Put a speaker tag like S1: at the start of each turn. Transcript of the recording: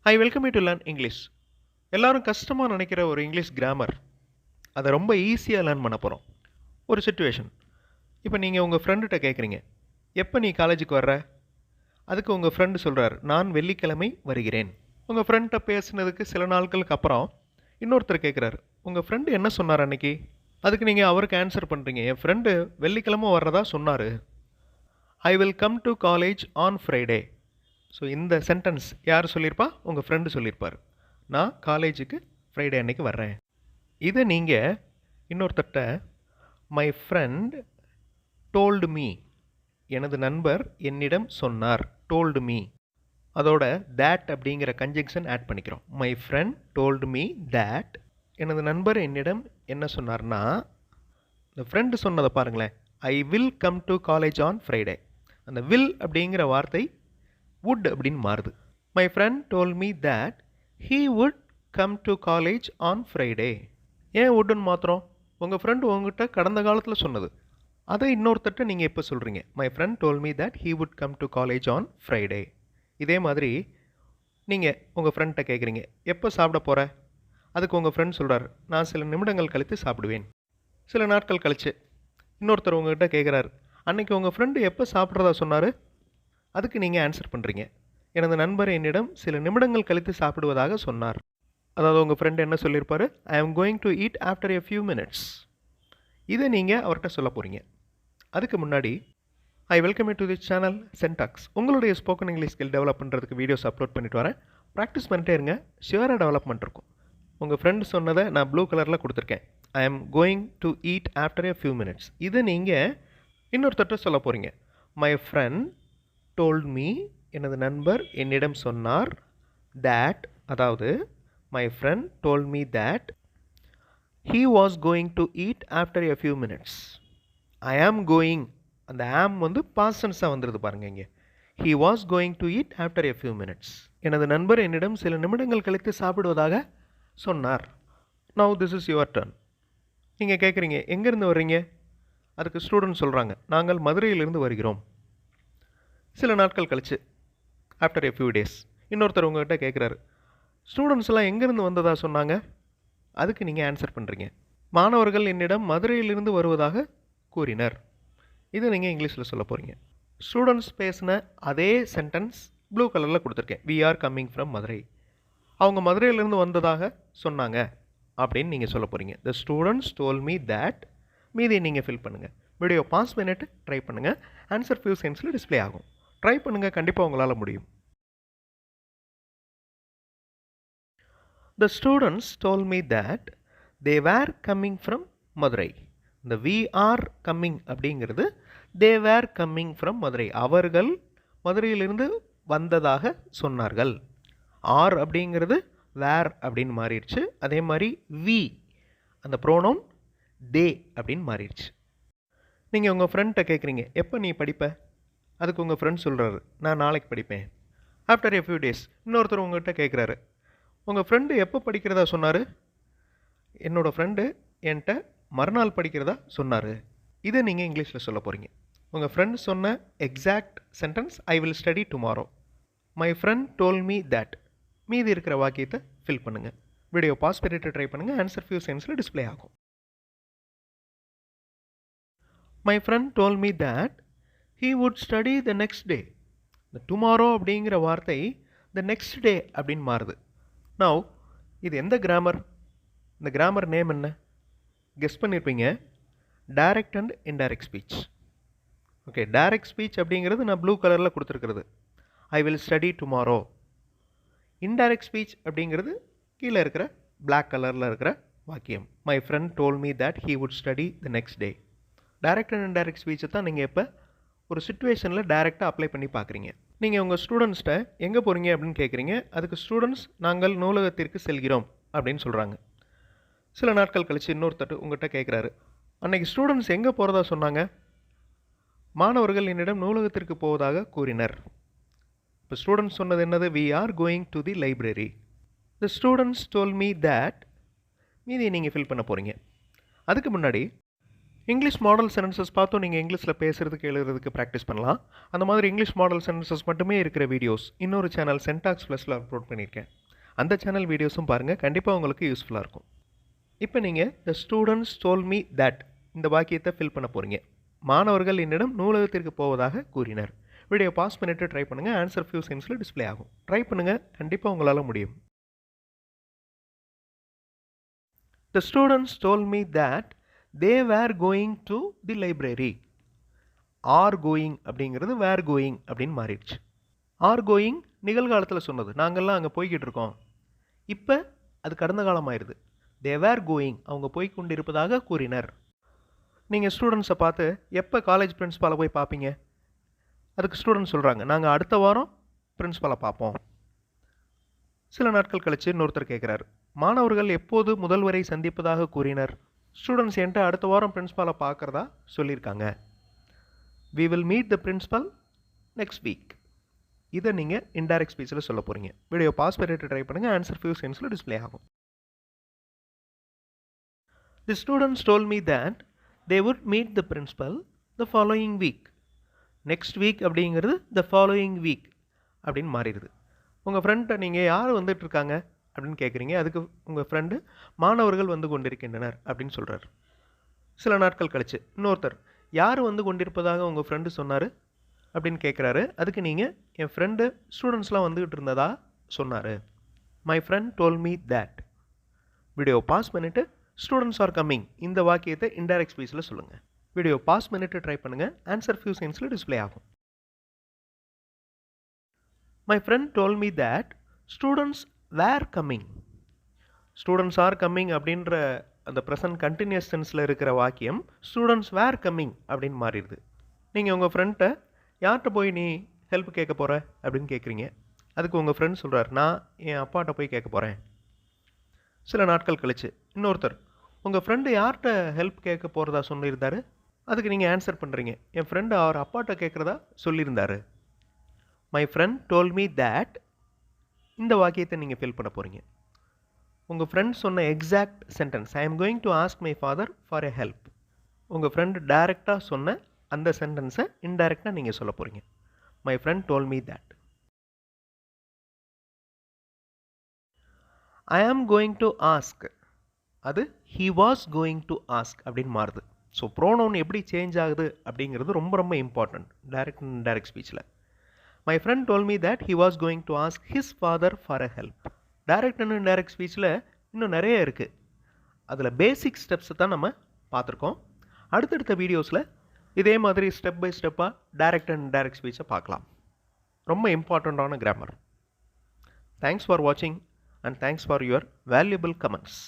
S1: I welcome you to learn English. எல்லாரும் கஷ்டமாக நினைக்கிற ஒரு இங்கிலீஷ் கிராமர், அதை ரொம்ப ஈஸியாக லேர்ன் பண்ண போகிறோம். ஒரு சுச்சுவேஷன், இப்போ நீங்கள் உங்கள் ஃப்ரெண்டுகிட்ட கேட்குறீங்க, எப்போ நீ காலேஜுக்கு வர்ற? அதுக்கு உங்கள் ஃப்ரெண்டு சொல்கிறார், நான் வெள்ளிக்கிழமை வருகிறேன். உங்கள் ஃப்ரெண்ட்டை பேசுனதுக்கு சில நாட்களுக்கு அப்புறம் இன்னொருத்தர் கேட்குறாரு, உங்கள் ஃப்ரெண்டு என்ன சொன்னார் அன்னைக்கு? அதுக்கு நீங்கள் அவருக்கு ஆன்சர் பண்ணுறீங்க, என் ஃப்ரெண்டு வெள்ளிக்கிழமை வர்றதா சொன்னார். I will come to college on Friday. So இந்த சென்டென்ஸ் யார் சொல்லியிருப்பா? உங்கள் ஃப்ரெண்டு சொல்லியிருப்பார், நான் காலேஜுக்கு ஃப்ரைடே அன்னைக்கு வர்றேன். இதை நீங்கள் இன்னொருத்தட்ட மை ஃப்ரெண்ட் டோல்டு மீ, எனது நண்பர் என்னிடம் சொன்னார், டோல்டு மீ, அதோட தேட் அப்படிங்கிற கன்ஜங்ஷன் ஆட் பண்ணிக்கிறோம். My friend told me that, எனது நண்பர் என்னிடம் என்ன சொன்னார்னா, இந்த ஃப்ரெண்டு சொன்னதை பாருங்களேன், I will come to college on Friday. அந்த வில் அப்படிங்கிற வார்த்தை would அப்படின்னு மாறுது. My friend told me that he would come to college on Friday. ஏன் வுட்னு மாத்திரம்? உங்கள் ஃப்ரெண்டு உங்ககிட்ட கடந்த காலத்தில் சொன்னது, அதை இன்னொருத்தட்ட நீங்கள் எப்போ சொல்கிறீங்க? My friend told me that he would come to college on Friday. இதே மாதிரி நீங்கள் உங்கள் ஃப்ரெண்ட்டை கேட்குறீங்க, எப்போ சாப்பிட போகிற? அதுக்கு உங்கள் ஃப்ரெண்ட் சொல்கிறார், நான் சில நிமிடங்கள் கழித்து சாப்பிடுவேன். சில நாட்கள் கழித்து இன்னொருத்தர் உங்ககிட்ட கேட்குறாரு, அன்றைக்கி உங்கள் ஃப்ரெண்டு எப்போ சாப்பிட்றதா சொன்னார்? அதுக்கு நீங்கள் ஆன்சர் பண்ணுறீங்க, எனது நண்பர் என்னிடம் சில நிமிடங்கள் கழித்து சாப்பிடுவதாக சொன்னார். அதாவது உங்கள் ஃப்ரெண்டு என்ன சொல்லியிருப்பார்? I am going to eat after a few minutes. இதை நீங்கள் அவர்கிட்ட சொல்ல போகிறீங்க. அதுக்கு முன்னாடி I welcome you to the channel Zen Talks. உங்களுடைய ஸ்போக்கன் இங்கிலீஷ் ஸ்கில் டெவலப் பண்ணுறதுக்கு வீடியோஸ் அப்லோட் பண்ணிட்டு வரேன். ப்ராக்டிஸ் பண்ணிட்டே இருங்க, ஷியராக டெவலப்மெண்ட் இருக்கும். உங்கள் ஃப்ரெண்டு சொன்னதை நான் ப்ளூ கலரில் கொடுத்துருக்கேன், I am going to eat after a few minutes. இதை நீங்கள் இன்னொருத்தட்ட சொல்ல போகிறீங்க, மை ஃப்ரெண்ட் டோல்ட் மீ, எனது நண்பர் என்னிடம் சொன்னார், தேட், அதாவது my friend told me that he was going to eat after a few minutes. I am going, அந்த ஆம் வந்து பாஸ்ட் டென்ஸாக வந்துடுது பாருங்க இங்கே. He was going to eat after a few minutes. எனது நண்பர் என்னிடம் சில நிமிடங்கள் கழித்து சாப்பிடுவதாக சொன்னார். Now this is your turn. நீங்கள் கேட்குறீங்க, எங்கேருந்து வர்றீங்க? அதுக்கு ஸ்டூடெண்ட் சொல்கிறாங்க, நாங்கள் மதுரையிலிருந்து வருகிறோம். சில நாட்கள் கழிச்சு, ஆஃப்டர் எ ஃபியூ டேஸ், இன்னொருத்தர் உங்கள்கிட்ட கேட்குறாரு, ஸ்டூடெண்ட்ஸ் எல்லாம் எங்கேருந்து வந்ததாக சொன்னாங்க? அதுக்கு நீங்கள் ஆன்சர் பண்ணுறீங்க, மாணவர்கள் என்னிடம் மதுரையிலிருந்து வருவதாக கூறினர். இதை நீங்கள் இங்கிலீஷில் சொல்ல போகிறீங்க. ஸ்டூடெண்ட்ஸ் பேசின அதே சென்டென்ஸ் ப்ளூ கலரில் கொடுத்துருக்கேன், we are coming from Madurai. அவங்க மதுரையிலிருந்து வந்ததாக சொன்னாங்க அப்படின்னு நீங்கள் சொல்ல போகிறீங்க. The students told me that. மீதி நீங்கள் ஃபில் பண்ணுங்கள். வீடியோ பாஸ் பண்ணிவிட்டு ட்ரை பண்ணுங்கள். ஆன்சர் ஃபியூ செகண்ட்ஸில் டிஸ்பிளே ஆகும். ட்ரை பண்ணுங்கள், கண்டிப்பாக உங்களால் முடியும். The students told me that they were coming from Madurai. இந்த we are coming அப்படிங்கிறது they were coming from Madurai, அவர்கள் மதுரையிலிருந்து வந்ததாக சொன்னார்கள். ஆர் அப்படிங்கிறது வேர் அப்படின்னு மாறிடுச்சு. அதே மாதிரி we, அந்த ப்ரோனவுன் they அப்படின்னு மாறிடுச்சு. நீங்கள் உங்கள் ஃப்ரெண்ட்டை கேட்குறீங்க, எப்போ நீ படிப்ப? அதுக்கு உங்கள் ஃப்ரெண்ட் சொல்கிறாரு, நான் நாளைக்கு படிப்பேன். ஆஃப்டர் எ ஃபியூ டேஸ் இன்னொருத்தர் உங்கள்கிட்ட கேட்குறாரு, உங்கள் ஃப்ரெண்டு எப்போ படிக்கிறதா சொன்னார்? என்னோடய ஃப்ரெண்டு என்கிட்ட மறுநாள் படிக்கிறதா சொன்னார். இதை நீங்கள் இங்கிலீஷில் சொல்ல போகிறீங்க. உங்கள் ஃப்ரெண்ட் சொன்ன exact sentence I will study tomorrow. My friend told me that. மீதி இருக்கிற வாக்கியத்தை ஃபில் பண்ணுங்கள். வீடியோ பாஸ் பண்ணிட்டு ட்ரை பண்ணுங்கள். ஆன்சர் ஃபியூ செகண்ட்ஸில் டிஸ்பிளே ஆகும். My friend told me that he would study the next day. இந்த டுமாரோ அப்படிங்கிற வார்த்தை the next day அப்படின்னு மாறுது. நவ் இது எந்த கிராமர்? இந்த கிராமர் நேம் என்ன? கெஸ் பண்ணியிருப்பீங்க, direct and indirect speech. Okay, direct speech அப்படிங்கிறது நான் ப்ளூ கலரில் கொடுத்துருக்கிறது, I will study tomorrow. Indirect speech அப்படிங்கிறது கீழே இருக்கிற பிளாக் கலரில் இருக்கிற வாக்கியம், my friend told me that he would study the next day. Direct and indirect ஸ்பீச்சை தான் நீங்கள் இப்போ ஒரு சுச்சுவேஷனில் டைரெக்டாக அப்ளை பண்ணி பார்க்குறீங்க. நீங்கள் உங்கள் ஸ்டூடெண்ட்ஸ்கிட்ட எங்கே போகிறீங்க அப்படின்னு கேட்குறீங்க. அதுக்கு ஸ்டூடெண்ட்ஸ் நாங்கள் நூலகத்திற்கு செல்கிறோம் அப்படின்னு சொல்கிறாங்க. சில நாட்கள் கழித்து இன்னொருத்தர் உங்கள்கிட்ட கேட்குறாரு, அன்றைக்கி ஸ்டூடெண்ட்ஸ் எங்கே போகிறதா சொன்னாங்க? மாணவர்கள் என்னிடம் நூலகத்திற்கு போவதாக கூறினர். இப்போ ஸ்டூடெண்ட்ஸ் சொன்னது என்னது? We are going to the library. The students told me that. மீதி நீங்கள் ஃபில் பண்ண போகிறீங்க. அதுக்கு முன்னாடி இங்கிலீஷ் மாடல் சென்டென்சஸ் பார்த்தும் நீங்கள் இங்கிலீஷில் பேசுகிறதுக்கு எழுதுறதுக்கு ப்ராக்டிஸ் பண்ணலாம். அந்த மாதிரி இங்கிலீஷ் மாடல் சென்டென்சஸ் மட்டுமே இருக்கிற வீடியோஸ் இன்னொரு சேனல் சென் டாக்ஸ் ப்ளஸில் அப்லோட் பண்ணியிருக்கேன். அந்த சேனல் வீடியோஸும் பாருங்கள், கண்டிப்பாக உங்களுக்கு யூஸ்ஃபுல்லாக இருக்கும். இப்போ நீங்கள் த ஸ்டூடெண்ட்ஸ் டோல் மீ தட் இந்த வாக்கியத்தை ஃபில் பண்ண போகிறீங்க. மாணவர்கள் என்னிடம் நூலகத்திற்கு போவதாக கூறினர். வீடியோ பாஸ் பண்ணிவிட்டு ட்ரை பண்ணுங்கள். ஆன்சர் ஃபியூ செகண்ட்ஸில் டிஸ்ப்ளே ஆகும். ட்ரை பண்ணுங்கள், கண்டிப்பாக உங்களால் முடியும். The students told me that they were going to the library. Are going அப்படிங்கிறது were going அப்படின்னு மாறிடுச்சு. Are going நிகழ்காலத்தில் சொன்னது, நாங்கள்லாம் அங்கே போய்கிட்டு இருக்கோம். இப்போ அது கடந்த காலம் ஆயிடுது. They were going, அவங்க போய் கொண்டிருப்பதாக கூறினர். நீங்கள் ஸ்டூடெண்ட்ஸை பார்த்து எப்போ காலேஜ் பிரின்ஸ்பாலை போய் பார்ப்பீங்க? அதுக்கு ஸ்டூடெண்ட்ஸ் சொல்கிறாங்க, நாங்கள் அடுத்த வாரம் பிரின்ஸ்பாலை பார்ப்போம். சில நாட்கள் கழித்து இன்னொருத்தர் கேட்குறாரு, மாணவர்கள் எப்போது முதல்வரை சந்திப்பதாக கூறினர்? ஸ்டூடெண்ட்ஸ் என்கிட்ட அடுத்த வாரம் பிரின்ஸ்பாலை பார்க்குறதா சொல்லியிருக்காங்க. We will meet the principal next week. இதை நீங்கள் இன்டைரக்ட் ஸ்பீச்சில் சொல்ல போகிறீங்க. வீடியோ பாஸ் பண்ணிட்டு ட்ரை பண்ணுங்கள். ஆன்சர் ஃபியூ செகண்ட்ஸில் டிஸ்ப்ளே ஆகும். The students told me that they would meet the principal the following week. Next week அப்படிங்கிறது த ஃபாலோயிங் வீக் அப்படின்னு மாறிடுது. உங்கள் ஃப்ரெண்ட்டை நீங்கள் யார் வந்துட்டுருக்காங்க அப்படின்னு கேட்குறீங்க. அதுக்கு உங்கள் ஃப்ரெண்டு மாணவர்கள் வந்து கொண்டிருக்கின்றனர் அப்படின்னு சொல்கிறார். சில நாட்கள் கழித்து இன்னொருத்தர், யார் வந்து கொண்டிருப்பதாக உங்கள் ஃப்ரெண்டு சொன்னார் அப்படின்னு கேட்குறாரு. அதுக்கு நீங்கள், என் ஃப்ரெண்டு ஸ்டூடெண்ட்ஸ்லாம் வந்துக்கிட்டு இருந்ததா சொன்னார். My friend told me that. Video pause பண்ணிவிட்டு ஸ்டூடெண்ட்ஸ் ஆர் கம்மிங் இந்த வாக்கியத்தை இன்டைரக்ட் ஸ்பீச்சில் சொல்லுங்கள். வீடியோ பாஸ் பண்ணிவிட்டு ட்ரை பண்ணுங்கள். ஆன்சர் ஃபியூ செகண்ட்ஸில் டிஸ்ப்ளே ஆகும். My friend told me that students were coming. Students are coming அப்படின்ற அந்த ப்ரெசன்ட் கண்டினியூஸ் டென்ஸில் இருக்கிற வாக்கியம் ஸ்டூடெண்ட்ஸ் வேர் கம்மிங் அப்படின்னு மாறிடுது. நீங்கள் உங்கள் ஃப்ரெண்ட்டை யார்கிட்ட போய் நீ ஹெல்ப் கேட்க போகிற அப்படின்னு கேட்குறீங்க. அதுக்கு உங்கள் ஃப்ரெண்ட் சொல்கிறார், நான் என் அப்பாட்ட போய் கேட்க போகிறேன். சில நாட்கள் கழித்து இன்னொருத்தர், உங்கள் ஃப்ரெண்டு யார்கிட்ட ஹெல்ப் கேட்க போகிறதா சொல்லியிருந்தாரு? அதுக்கு நீங்கள் ஆன்சர் பண்ணுறீங்க, என் ஃப்ரெண்டு அவர் அப்பாட்ட கேட்குறதா சொல்லியிருந்தாரு. My friend told me that இந்த வாக்கியத்தை நீங்கள் ஃபில் பண்ண போகிறீங்க. உங்கள் ஃப்ரெண்ட் சொன்ன exact sentence, I am going to ask my father for a help. உங்கள் ஃப்ரெண்டு டைரெக்டாக சொன்ன அந்த சென்டென்ஸை இன்டைரக்டாக நீங்கள் சொல்ல போகிறீங்க. My friend told me that. I am going to ask, அது he was going to ask அப்படின்னு மாறுது. ஸோ ப்ரோனவுன் எப்படி சேஞ்ச் ஆகுது அப்படிங்கிறது ரொம்ப ரொம்ப இம்பார்ட்டன்ட் டைரக்ட் அண்ட் இன்டைரக்ட் ஸ்பீச்சில். My friend told me that he was going to ask his father for a help. Direct and indirect ஸ்பீச்சில் இன்னும் நிறைய இருக்குது. அதில் பேசிக் ஸ்டெப்ஸை தான் நம்ம பார்த்துருக்கோம். அடுத்தடுத்த வீடியோஸில் இதே மாதிரி ஸ்டெப் பை ஸ்டெப்பாக டைரக்ட் அண்ட் இன்டைரக்ட் ஸ்பீச்சை பார்க்கலாம். ரொம்ப இம்பார்ட்டண்ட்டான கிராமர். தேங்க்ஸ் ஃபார் வாட்சிங் and thanks for your valuable comments.